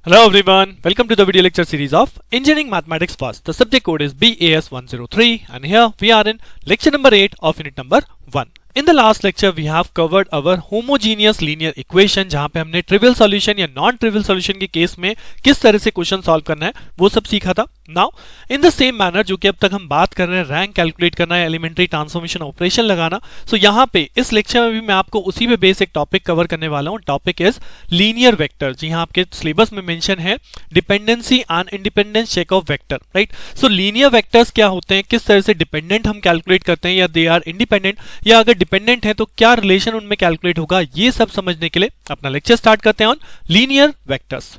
Hello everyone, welcome to the video lecture series of Engineering Mathematics First. The subject code is BAS103 and here we are in lecture number 8 of unit number 1. In the last lecture we have covered our homogeneous linear equation जहां पे हमने trivial solution या non trivial solution के case में किस तरह से question solve करना है वो सब सीखा था. Now in the same manner जो कि अब तक हम बात कर रहे हैं रैंक कैलकुलेट करना है, एलिमेंट्री ट्रांसफॉर्मेशन ऑपरेशन लगाना. सो यहाँ पे इस लेक्चर में भी मैं आपको उसी पे बेस एक टॉपिक कवर करने वाला हूँ. Topic is linear vector. जी हाँ, आपके सिलेबस में मेंशन है dependency and independence check of vector. Right, so linear vectors क्या होते हैं, किस तरह से डिपेंडेंट हम कैलकुलेट करते हैं या दे आर इंडिपेंडेंट, या अगर डिपेंडेंट है तो क्या रिलेशन उनमें कैलकुलेट होगा, ये सब समझने के लिए अपना लेक्चर स्टार्ट करते हैं on linear vectors.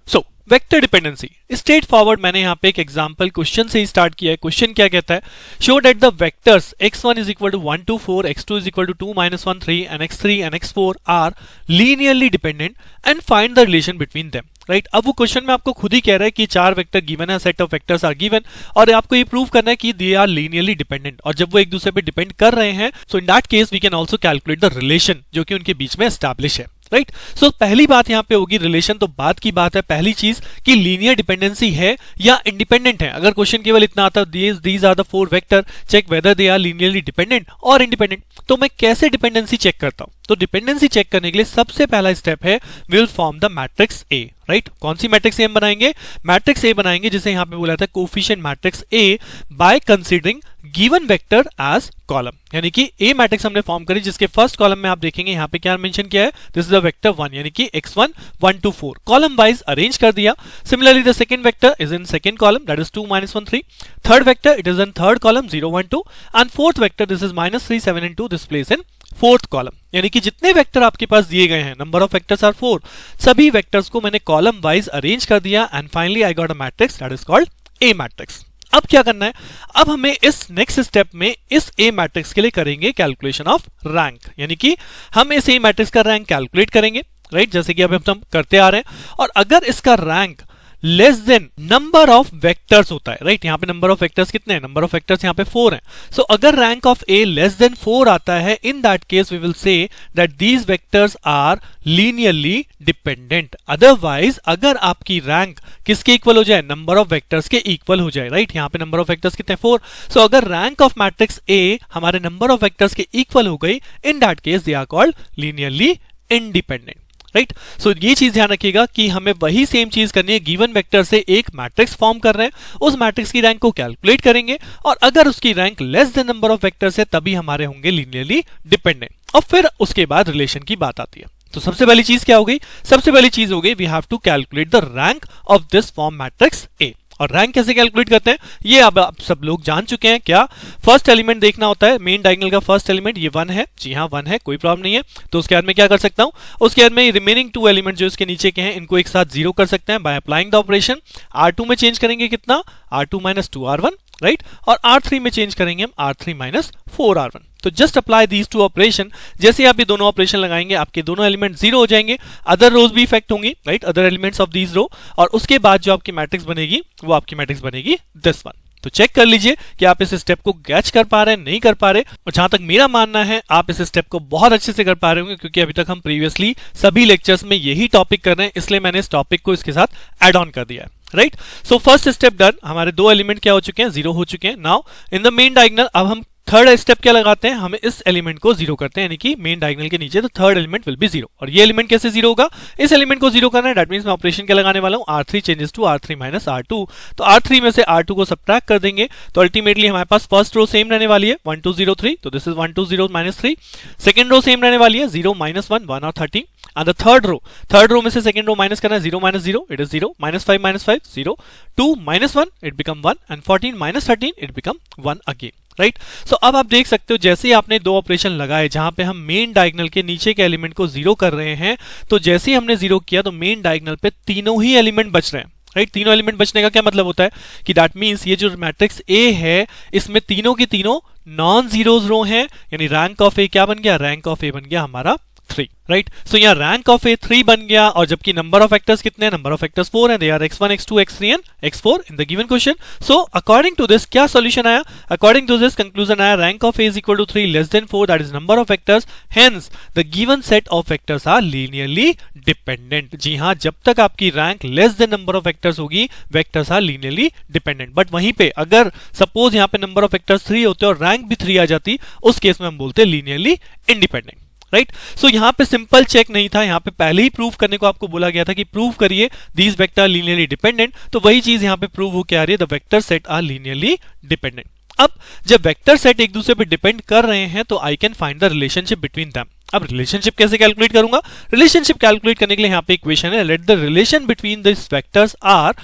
So vector dependency straight forward, मैंने यहाँ पे एक एग्जांपल क्वेश्चन से ही स्टार्ट किया है. क्वेश्चन क्या कहता है, show that the vectors x1 is equal to 1 2 4, x2 is equal to 2 minus 1 3 and x3 and x4 are linearly dependent and find the relation between them. Right, अब वो question में आपको खुद ही कह रहा है कि चार वेक्टर गिवन है, set of vectors are given, और आपको ये प्रूव करना है कि दे आर लीनियरली डिपेंडेंट, और जब वो एक दूसरे पे डिपेंड कर रहे हैं so in that case we can also calculate the relation जो कि उनके बीच में एस्टैब्लिश है. राइट, सो पहली बात यहाँ पे होगी रिलेशन, तो बात की बात है पहली चीज कि लीनियर डिपेंडेंसी है या इंडिपेंडेंट है. अगर क्वेश्चन केवल इतना आता these are the four vector, check whether they are linearly dependent और इंडिपेंडेंट, तो मैं कैसे डिपेंडेंसी चेक करता हूं. तो डिपेंडेंसी चेक करने के लिए सबसे पहला स्टेप है we will form the matrix A. Right, कौन सी मैट्रिक्स ए हम बनाएंगे, मैट्रिक्स ए बनाएंगे जिसे यहां पे बोला था coefficient matrix A by considering given vector as column. यानी कि ए मैट्रिक्स हमने फॉर्म करी जिसके फर्स्ट कॉलम में आप देखेंगे यहां पे क्या मेंशन किया है, दिस इज द वेक्टर 1 यानी कि x1 1 2 4 कॉलम वाइज अरेंज कर दिया. Similarly the second vector is in second column that is 2 1 3. Third vector it is in third column 0 1 2 and fourth vector this is -3 7 and 2 this place in fourth column. यानी कि जितने vector आपके पास दिए गए हैं, number of vectors are 4, सभी vectors को मैंने कॉलम वाइज अरेंज कर दिया and finally I got a matrix that is called a matrix. अब क्या करना है, अब हमें इस नेक्स्ट स्टेप में इस ए मैट्रिक्स के लिए करेंगे कैलकुलेशन ऑफ रैंक. यानी कि हम इस ए मैट्रिक्स का रैंक कैलकुलेट करेंगे. राइट, जैसे कि अब हम करते आ रहे हैं, और अगर इसका rank less than number of vectors होता है. राइट, यहाँ पे नंबर ऑफ वेक्टर्स कितने हैं, नंबर ऑफ वेक्टर्स यहाँ पे 4 हैं. सो अगर rank of A less than 4 आता है, in that case we will say that these vectors are linearly dependent. Otherwise अगर आपकी रैंक किसके इक्वल हो जाए, नंबर ऑफ वेक्टर्स के इक्वल हो जाए. राइट, यहाँ पे नंबर ऑफ वेक्टर्स कितने 4, सो अगर रैंक ऑफ मैट्रिक्स ए हमारे नंबर ऑफ वेक्टर्स के इक्वल हो गई, in that case they are called linearly independent. Right, so ये चीज ध्यान रखिएगा कि हमें वही सेम चीज करनी है. गिवन वेक्टर से एक मैट्रिक्स फॉर्म कर रहे हैं, उस मैट्रिक्स की रैंक को कैलकुलेट करेंगे, और अगर उसकी rank less than number of vectors है तभी हमारे होंगे लीनियरली डिपेंडेंट. और फिर उसके बाद रिलेशन की बात आती है. तो सबसे पहली चीज क्या हो गई, सबसे पहली चीज हो गई we have to calculate the rank of this form matrix A. और रैंक कैसे कैलकुलेट करते हैं ये अब आप सब लोग जान चुके हैं. क्या, फर्स्ट एलिमेंट देखना होता है, मेन डायगोनल का फर्स्ट एलिमेंट ये 1 है. जी हाँ 1 है, कोई प्रॉब्लम नहीं है. तो उसके बाद में क्या कर सकता हूं, उसके बाद में रिमेनिंग 2 एलिमेंट जो इसके नीचे के हैं इनको एक साथ 0 कर सकते हैं by applying the operation. R2 में चेंज करेंगे कितना, R2 - 2R1. राइट, और R3 में चेंज करेंगे हम R3 - 4R1. तो just apply these two operation. जैसे आप ये दोनों ऑपरेशन लगाएंगे आपके दोनों एलिमेंट 0 हो जाएंगे, अदर रोज भी इफेक्ट होंगी. Right, other elements of these row, और उसके बाद जो आपकी मैट्रिक्स बनेगी वो आपकी मैट्रिक्स बनेगी दिस वन. तो चेक कर लीजिए कि आप इस स्टेप को कैच कर पा रहे हैं नहीं कर पा रहे. और जहां तक मेरा मानना है आप इस स्टेप को बहुत अच्छे से कर पा रहे होंगे, क्योंकि अभी तक हम प्रीवियसली सभी लेक्चर्स में यही टॉपिक कर रहे हैं, इसलिए मैंने इस टॉपिक को इसके साथ एड ऑन कर दिया है. Right, so first step done. हमारे दो एलिमेंट क्या हो चुके हैं, 0 हो चुके हैं. Now in the main diagonal अब हम थर्ड स्टेप क्या लगाते हैं, हमें इस एलिमेंट को 0 करते हैं, यानी कि मेन डायगोनल के नीचे तो थर्ड एलिमेंट विल बी 0. और ये एलिमेंट कैसे 0 होगा, इस एलिमेंट को 0 करना है, दैट मींस मैं ऑपरेशन क्या लगाने वाला हूं, R3 changes to R3 - R2. तो R3 में से R2 को सब्ट्रैक्ट कर देंगे, तो अल्टीमेटली हमारे पास फर्स्ट रो सेम रहने वाली है 1 2 0 3. तो this is 1 2 0 -3. Second row same रहने वाली है 0 -1 1 और 13. एंड द थर्ड रो में से सेकंड रो माइनस करना है, 0 - 0 it is 0, -5 -5 0, 2 - 1 it become 1 and 14 - 13 it become 1 again. Right, so अब आप देख सकते हो जैसे ही आपने दो ऑपरेशन लगाए जहां पे हम मेन डायगोनल के नीचे के एलिमेंट को 0 कर रहे हैं, तो जैसे ही हमने 0 किया तो मेन डायगोनल पे तीनों ही एलिमेंट बच रहे हैं. राइट, तीनों एलिमेंट बचने का क्या मतलब होता है कि दैट मींस ये जो मैट्रिक्स ए है इसमें तीनों की तीनों नॉन जीरोज रो हैं, यानी रैंक ऑफ ए क्या बन गया, रैंक ऑफ ए बन गया हमारा 3, राइट. सो यहाँ रैंक ऑफ ए 3 बन गया, और जबकि नंबर ऑफ वेक्टर्स कितने हैं, नंबर ऑफ वेक्टर्स 4 हैं, they are x1 x2 x3 and x4 in the given question. So according to this क्या सॉल्यूशन आया, अकॉर्डिंग टू दिस कंक्लूजन आया rank of A is equal to 3 less than 4, that is number of vectors, hence the given set of vectors are linearly dependent. जी हाँ, जब तक आपकी rank less than number of vectors होगी, vectors are linearly dependent. But वहीं पे अगर suppose यहाँ पे नंबर ऑफ वेक्टर्स 3 होते और रैंक भी 3 आ जाती, उस केस में हम बोलते लीनियरली इंडिपेंडेंट, राइट. सो यहाँ पे सिंपल चेक नहीं था, यहाँ पे पहले ही प्रूव करने को आपको बोला गया था कि प्रूव करिए दीज वेक्टर लीनियरली डिपेंडेंट. तो वही चीज यहाँ पे प्रूव हो के आ रही है, the vector set are linearly dependent. अब जब वेक्टर सेट एक दूसरे पे डिपेंड कर रहे हैं तो I can find the relationship between them. अब रिलेशनशिप कैसे कैलकुलेट करूंगा, रिलेशनशिप कैलकुलेट करने के लिए यहाँ पे इक्वेशन है, let the relation between this vectors are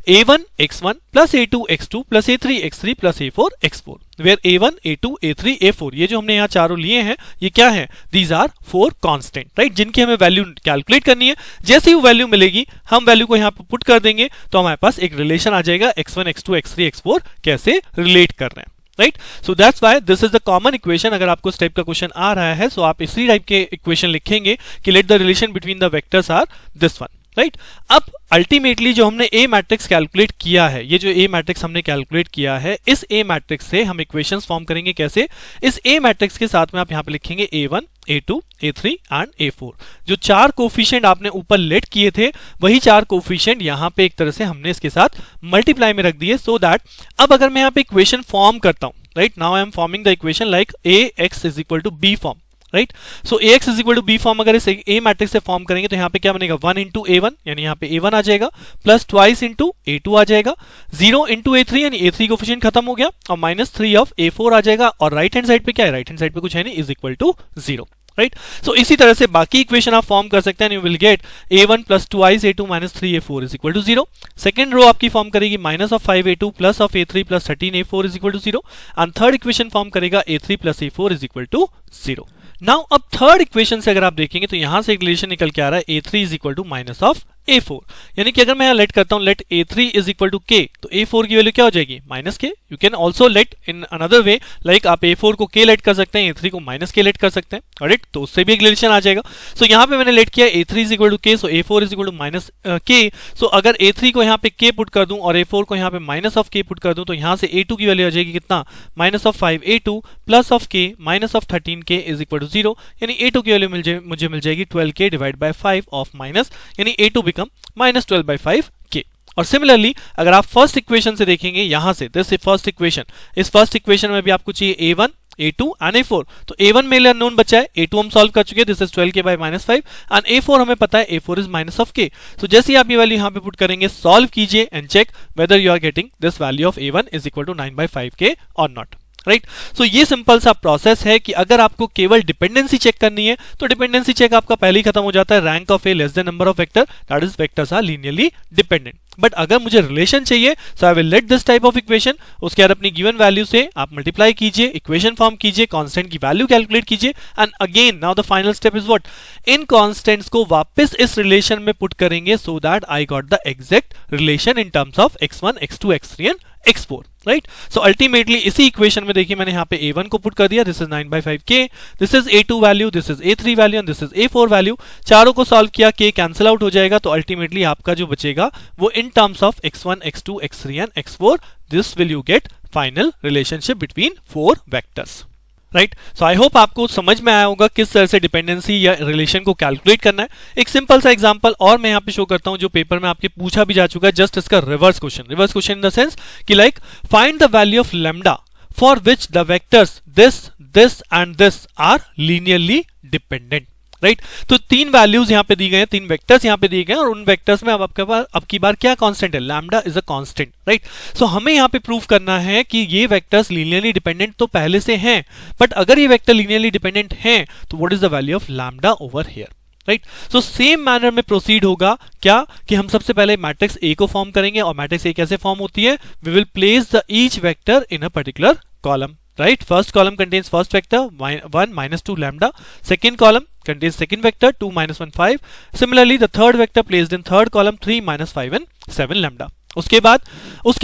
a1 x1 plus a2 x2 plus a3 x3 plus a4 x4, where a1 a2 a3 a4 ये जो हमने यहाँ चारों लिए हैं ये क्या है, दीज आर 4 कांस्टेंट, राइट, जिनकी हमें वैल्यू कैलकुलेट करनी है. जैसे ही वैल्यू मिलेगी हम वैल्यू को यहाँ पे पुट कर देंगे तो हमारे पास एक रिलेशन आ जाएगा, x1 x2 x3 x4 कैसे रिलेट कर रहे हैं, right. So that's why this is the common equation. अगर आपको इस टाइप का क्वेश्चन आ रहा है सो आप इसी टाइप के इक्वेशन लिखेंगे कि let the relation between the vectors are this one, right. अब अल्टीमेटली जो हमने ए मैट्रिक्स कैलकुलेट किया है, ये जो ए मैट्रिक्स हमने कैलकुलेट किया है, इस ए मैट्रिक्स से हम इक्वेशंस फॉर्म करेंगे कैसे, इस ए मैट्रिक्स के साथ में आप यहां पे लिखेंगे a1 a2 a3 and a4. जो चार कोफिशिएंट आपने ऊपर लेट किए थे वही चार कोफिशिएंट यहां पे एक तरह से हमने इसके साथ मल्टीप्लाई में रख दिए, सो दैट अब अगर मैं यहां पे इक्वेशन फॉर्म करता हूं, right, now I am forming the equation like ax is equal to b form, right. So ax is equal to b form अगर इस a मैट्रिक्स से फॉर्म करेंगे तो यहाँ पे क्या बनेगा, 1 इंटू a1 यानी यहाँ पे a1 आ जाएगा, प्लस ट्वाइस इंटू a2 आ जाएगा, 0 इंटू a3 यानी a3 कोफिशिएंट खत्म हो गया, और माइनस 3 ऑफ a4 आ जाएगा, और राइट हैंड साइड पे क्या है, राइट हैंड साइड पे कुछ है नहीं, इज इक्वल टू 0, राइट. सो इसी तरह से बाकी इक्वेशन आप फॉर्म कर सकते हैं, you will get a1 plus twice a2 minus 3a4 is equal to 0. Second row आपकी फॉर्म करेगी minus of 5a2 plus of a3 plus 13a4 is equal to 0, and third equation form करेगा a3 plus a4 is equal to 0. Now अब third equation से अगर आप देखेंगे तो यहां से एक रिलेशन निकल के आ रहा है a3 is equal to minus of a4, यानी कि अगर मैं यहां लेट करता हूं let a3 is equal to k, तो a4 की वैल्यू क्या हो जाएगी, minus k. You can also let in another way, like आप a4 को k लेट कर सकते हैं, a3 को माइनस k लेट कर सकते हैं, राइट, तो उससे भी एक रिलेशन आ जाएगा. सो यहां पे मैंने लेट किया a3 is equal to k, so a4 is equal to minus k. So अगर a3 को यहां पे k पुट कर दूं और a4 को यहां पे माइनस ऑफ k पुट कर दूं तो यहां से a2 की वैल्यू आ जाएगी कितना, minus of 5a2 plus of k minus of 13k is equal to 0, यानी a2 की वैल्यू मुझे मिल जाएगी 12k divide by 5 of minus, यानी a2 become minus 12 by 5k. और सिमिलरली अगर आप फर्स्ट इक्वेशन से देखेंगे यहां से दिस फर्स्ट इक्वेशन, इस फर्स्ट इक्वेशन में भी आपको चाहिए a1 a2 एंड a4, तो a1 मेरे लिए अननोन बचा है, a2 हम सॉल्व कर चुके हैं, this is 12k by minus 5, and a4 हमें पता है a4 is minus of k. सो जैसे ही आप ये वैल्यू यहां पे पुट करेंगे, सॉल्व कीजिए and check whether you are getting this value of a1 is equal to 9 by 5k और नॉट, राइट. सो ये सिंपल सा प्रोसेस है कि अगर आपको केवल डिपेंडेंसी चेक करनी है तो डिपेंडेंसी चेक आपका पहले ही खत्म हो जाता है, rank of A less than number of vector, that is vectors are linearly dependent. But अगर मुझे रिलेशन चाहिए so I will let this type of equation, उसके बाद अपनी गिवन वैल्यू से आप मल्टीप्लाई कीजिए, इक्वेशन फॉर्म कीजिए, कांस्टेंट की वैल्यू कैलकुलेट कीजिए, and again now the final step is what, इन कांस्टेंट्स को वापस इस रिलेशन में पुट करेंगे so that I got the exact relation in terms of x1 x2 x3 and x4, right. So ultimately इसी equation में देखिए मैंने यहाँ पे a1 को पुट कर दिया, this is 9 by 5k, this is a2 value, this is a3 value and this is a4 value, चारों को सॉल्व किया, k कैंसिल आउट हो जाएगा, तो अल्टीमेटली आपका जो बचेगा वो in terms of x1 x2 x3 and x4, this will you get final relationship between 4 vectors, right. So I hope आपको समझ में आया होगा किस तरह से डिपेंडेंसी या रिलेशन को कैलकुलेट करना है. एक सिंपल सा एग्जांपल और मैं यहाँ पे शो करता हूँ जो पेपर में आपके पूछा भी जा चुका है, जस्ट इसका reverse question in the sense कि like find the value of lambda for which the vectors this this and this are linearly dependent, right. तो तीन वैल्यूज यहां पे दी गए हैं, तीन वेक्टर्स यहां पे दिए गए हैं, और उन वेक्टर्स में अब आपके पास अब की बार क्या कांस्टेंट है, lambda is a constant, right. So हमें यहां पे प्रूव करना है कि ये वेक्टर्स लीनियरली डिपेंडेंट तो पहले से हैं, बट अगर ये वेक्टर लीनियरली डिपेंडेंट हैं तो what is the value of lambda over here, right. So same manner में प्रोसीड होगा क्या कि हम सबसे पहले मैट्रिक्स ए को फॉर्म करेंगे, और मैट्रिक्स ए कैसे फॉर्म होती है, we will place the each vector in a particular column, right. First column contains first vector 1 minus 2 lambda, second column contains second vector 2 minus 1 5, similarly the third vector placed in third column 3 minus 5 and 7 lambda. उसके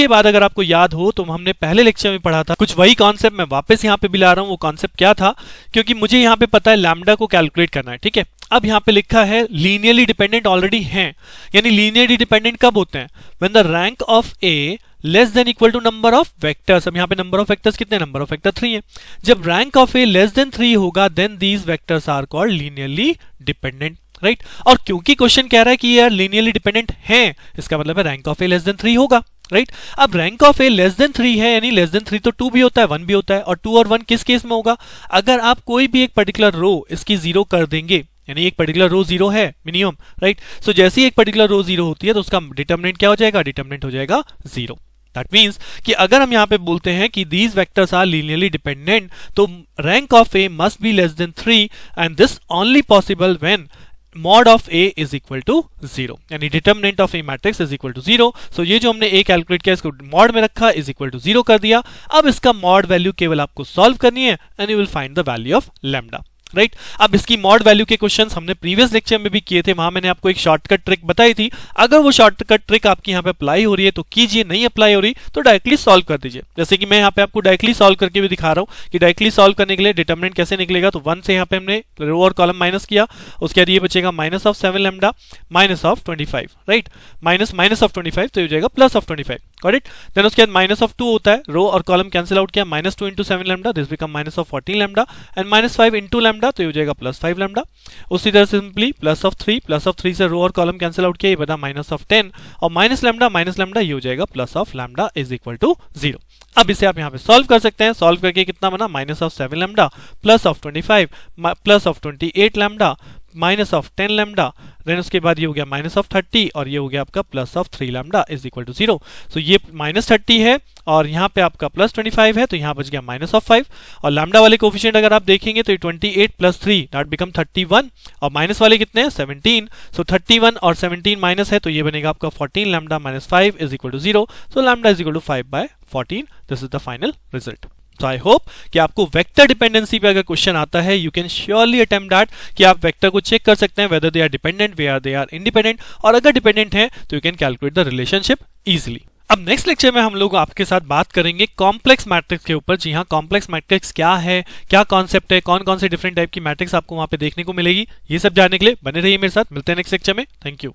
बाद अगर आपको याद हो तो हमने पहले lecture में पढ़ा था कुछ वही कॉन्सेप्ट मैं वापस यहाँ पे भी ला रहा हूँ। वो कॉन्सेप्ट क्या था, क्योंकि मुझे यहाँ पे पता है लैम्डा को कैलकुलेट करना है, ठीक है। अब यहाँ पे लिखा है लीनियरली डिपेंडेंट ऑलरेडी हैं, यानी लीनियरली डिपेंडेंट कब होते हैं, when the rank of A less than equal to number of vectors. अब यहाँ पे नंबर ऑफ वेक्टर्स कितने, नंबर ऑफ वेक्टर 3 है। जब rank of A less than 3 होगा then these vectors are called linearly dependent, right. और क्योंकि question कह रहा है कि यार लीनियरली डिपेंडेंट है, इसका मतलब है rank of A less than 3 होगा, राइट। अब rank of A less than 3 है, यानी लेस देन 3 तो 2 भी होता है, 1 भी होता है। और 2 और 1 किस केस में होगा, अगर आप कोई भी एक पर्टिकुलर रो इसकी 0 कर देंगे, यानी एक पर्टिकुलर रो 0 है मिनिमम, राइट। सो जैसे ही एक पर्टिकुलर रो 0 होती है तो उसका डिटरमिनेंट क्या हो जाएगा, डिटरमिनेंट हो जाएगा 0। दैट मीन्स कि अगर हम यहाँ पे बोलते हैं कि these vectors are linearly dependent, तो rank of A must be less than 3 and this only possible when mod of A is equal to 0, यानी determinant of A matrix is equal to 0। So ये जो हमने A calculate किया इसको mod में रखा, is equal to 0 कर दिया। अब इसका मॉड वैल्यू केवल आपको सॉल्व करनी है and you will find the value of lambda, right. अब इसकी मॉड वैल्यू के क्वेश्चंस हमने प्रीवियस लेक्चर में भी किए थे, वहां मैंने आपको एक शॉर्टकट ट्रिक बताई थी। अगर वो शॉर्टकट ट्रिक आपकी यहाँ पे अप्लाई हो रही है तो कीजिए, नहीं अप्लाई हो रही तो डायरेक्टली सॉल्व कर दीजिए। जैसे कि मैं यहाँ पे आपको डायरेक्टली सॉल्व करके भी दिखा रहा हूँ कि डायरेक्टली सॉल्व करने के लिए डिटरमिनेंट कैसे निकलेगा। तो 1 से यहाँ पे हमने रो और कॉलम माइनस किया, उसके बाद ये बचेगा minus of 7 lambda minus of 25, right. Minus of 25 तो ये हो जाएगा plus of 25, got it. Then उसके बाद माइनस ऑफ 2 होता है, रो और कॉलम कैंसिल आउट किया, minus 2 into 7 lambda, this become minus of 14 lambda and minus 5 into lambda, तो ये हो जाएगा प्लस 5 लैम्डा। उसी तरह सिंपली प्लस ऑफ 3 से रो और कॉलम कैंसिल आउट किया, ये बना माइनस ऑफ 10 और माइनस लैम्डा ये हो जाएगा plus of lambda is equal to 0। अब इसे आप यहाँ पे सॉल्व कर सकते हैं। सॉल्व करके कितना बना, minus of 7 lambda plus of 25 plus of 28 lambda minus of 10 lambda, then उसके बाद ये हो गया माइनस ऑफ 30 और ये हो गया आपका plus of 3 lambda is equal to 0। So ये माइनस 30 है और यहाँ पे आपका प्लस 25 है, तो यहाँ बच गया माइनस ऑफ 5 और लैम्डा वाले कोफिशिएंट अगर आप देखेंगे तो 28 प्लस 3 दैट बिकम 31 और माइनस वाले कितने हैं 17। सो 31 और 17 माइनस है तो ये बनेगा आपका 14 lambda minus 5 is equal to 0। So lambda is equal to 5/14। This is the final result. तो आई होप कि आपको वेक्टर डिपेंडेंसी पे अगर क्वेश्चन आता है you can surely attempt that, कि आप वेक्टर को चेक कर सकते हैं whether they are dependent, where they are independent, और अगर डिपेंडेंट है तो you can calculate the relationship easily. अब नेक्स्ट लेक्चर में हम लोग आपके साथ बात करेंगे कॉम्प्लेक्स मैट्रिक्स के ऊपर। जी हाँ, कॉम्प्लेक्स मैट्रिक्स क्या है, क्या कॉन्सेप्ट है, कौन कौन से डिफरेंट टाइप की मैट्रिक्स आपको वहां पे देखने को मिलेगी, ये सब जानने के लिए बने रहिए मेरे साथ। मिलते हैं नेक्स्ट लेक्चर में। Thank you.